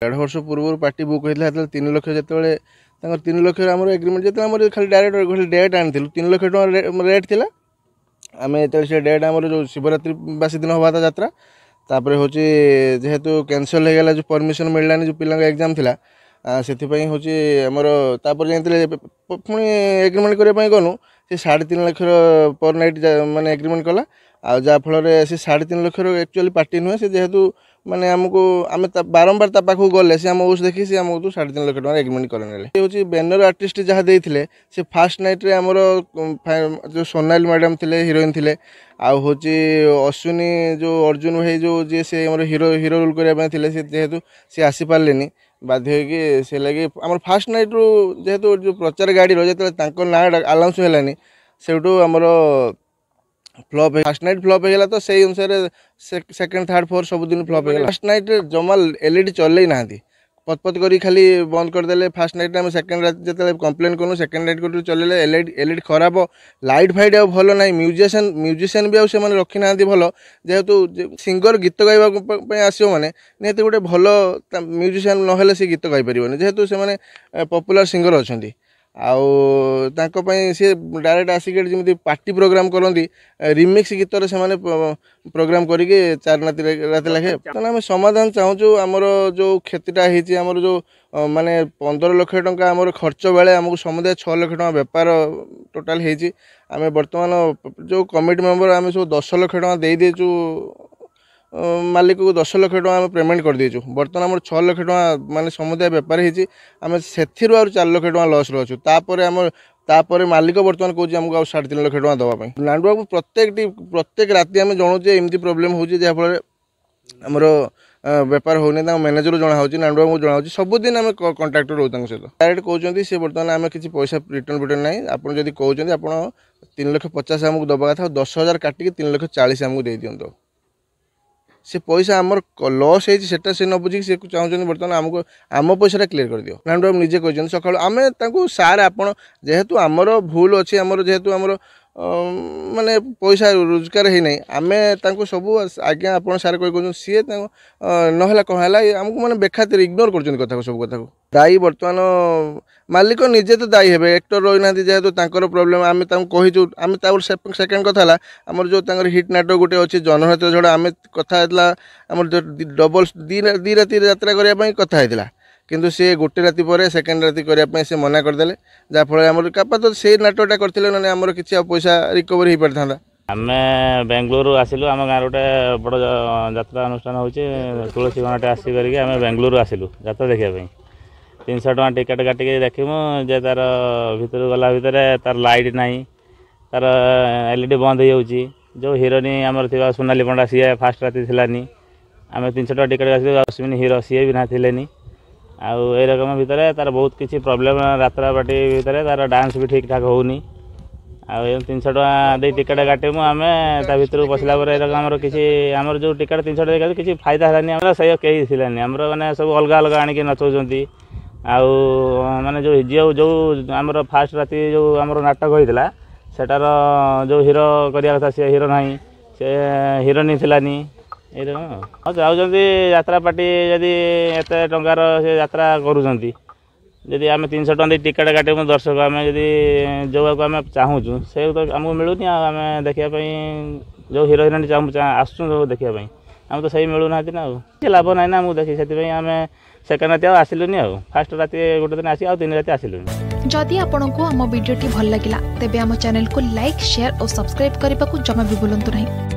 1.5 वर्ष पूर्व party book होता है 3 लाख जो 3 लाख आम एग्रीमेंट जो खाली डायरेक्ट डेट आनी 3 लाख टका रेट थी आम से डेट आम जो शिवरात्रि बासी दिन हवा था यात्रा तापर हूँ जेहेतु कैनसल होगा जो परमिशन मिललानी जो पिला एग्जाम थी से आमर तापर जाते पुणी एग्रीमेंट करने गलु से 3.5 लाख पर नाइट माने एग्रीमेंट कला आ जाफल से 3.5 लाख एक्चुअली पार्टी नुहे से जेहेतु माने आमको आम बारंबार ता पाखु गले से आम ओस देखी से आमको 3.5 लाख टका एग्रीमेंट करने हूँ बैनर आर्टिस्ट जहाँ देते से फास्ट नाइट रे आमर जो सोनाली मैडम थे हिरोइन थे आउ हूँ अश्विनी जो अर्जुन भाई जो जी से हिरो हिरो रोल करने जेहेतु सी आसी पारे बाध्य होगी से लगे आम फास्ट नाइट रू जेहेतु जो प्रचार गाड़ी जो ना आलाउंस है से आमर फ्लॉप फास्ट नाइट फ्लॉप होगा तो सही अनुसार सेकंड थर्ड फोर्थ सब दिन फ्लॉप होगा फास्ट नाइट जमा एलईडी चल ना पतपत करी खाली बंद करदे फास्ट नाइट आम सेकंड रात जो कंप्लेन करूँ सेकंड नाइट को चल एलईडी खराब लाइट फाइट आ भल ना म्यूजिशियन भी आने रखी ना भल जेहेतु सिंगर गीत गाइबा आसो मैंने निहत गोटे भल म्यूजिशियन ना सी गीत गाई पारे जेहेतु से पॉपुलर सिंगर अच्छा सी डायरेक्ट आसिक जमी पार्टी प्रोग्राम करती रिमिक्स गीतर से प्रोग्राम करके 4 रात लखे आम समाधान चाहूँ आमर जो क्षतिटा होमर जो माने 15 लाख टंका आमर खर्च बेले आमको समुदाय 6 लाख टका बेपार टोटाल होमें बर्तमान जो कमिटी मेंबर आम सब 10 लाख टका दे देचु मालिक को 10 लाख टका पेमेंट कर देचु बर्तमान आम 6 लाख टका माने समुदाय बेपार होमें से 4 लाख टका लॉस रचु तापर मालिक बर्तमान कौन आमको 3.5 लाख टका दवाई लांडू बाबू प्रत्येक राति आम जनाऊे एमती प्रोब्लेम हो जहाँफल आमर बेपार होनी मैनेजर जना हो नांडू बाबू जना सबुदिन आम कंटाक्ट रोज सहित डायरेक्ट कहते सी बर्तमान आम किसी पैसा रिटर्न फिटर्न ना आपड़ जब कहते आप 3,50,000 आमको दवा था 10,000 काटिक 3,40,000 आमको दे दिंतु से पैसा आमर लॉस होता से न बुझी से चाहते बर्तमान आमको आम पैसा क्लीयर कर दियो नांडू बाबू निजे कहते सका आम सार आप जेहेतु आमर भूल अच्छी आमर जेहेतु आमर माने पैसा रोजगार है नहीं आम सब आज्ञा आप सार कह सी ना कौन है आमको मैंने बेखातिर इग्नोर कर कथा सब कथा दायी बर्तमान मालिक निजे तो दायी है एक्टर रही ना जेहेतु प्रोब्लेम आम कहीचु आम सेकेंड कथा आमर जो हिट नाटक गोटे अच्छे जनहित झड़ा आम कथा आम डबल दी राति यात्रा करने कथा होता किंतु सी गोटे राति पर सेकेंड राति करने से मना करदे जहाँफल आम तो से नाटकटा करते ना आमर किसी पैसा रिकवर हो पारि था आम बेंगलुरु आसिलु आम गाँव गोटे बड़ यात्रा अनुष्ठान हो तुलसी गणाटे आसिक आम बेंगलुरु आसिलु यात्रा देखापी 300 टका टिकेट काटिक देखमु जे तार भितर गला भितर तार लाइट नहीं तार एलईडी बंद हो जो हिरोनी आमर थी सोनाली पंडा सी फास्ट राति थिलानी आम 300 टका टिकेट आसिलु अश्विनी हिरो सी भी ना थिलेनी आउ ए रकम भितर तार बहुत किसी प्रॉब्लम यात्रा पार्टी भितर तार डांस भी ठीक ठाक होनी आ 300 टका दे टिकेट काटमु आम भर पशिला आमर किसी आमर जो टिकेट 300 टका किसी फायदा है आम सही कहीं थिलानी आमर मैंने सब अलग अलग आणिक नचौंती आउ माने जो जो आमर फास्ट राति जो आमर नाटक होता सेटार जो हिरो करिया कथा से हिरो नहीं से हिरोनी थिलानी हाँ चाहते यात्रा पार्टी जदि एत टंकार से यात्रा करुँच जदि आम 300 टका टिकेट काटे दर्शक आम जदि जो आम चाहूँ से तो आमको मिलूनी आम देखापी जो हिरो हिरोइन आसू देखापी आम तो सही मिलूना ना लाभ ना ना मुझे देखी से आम सेकेंड राति आसिलुनी फास्ट राति गोटे दिन आसी 3 राति आसिलुनी जदि आपंक आम भिडी भल लगा तेब आम चैनल को लाइक शेयर और सब्सक्राइब करने को जमा भी भूलु नहीं।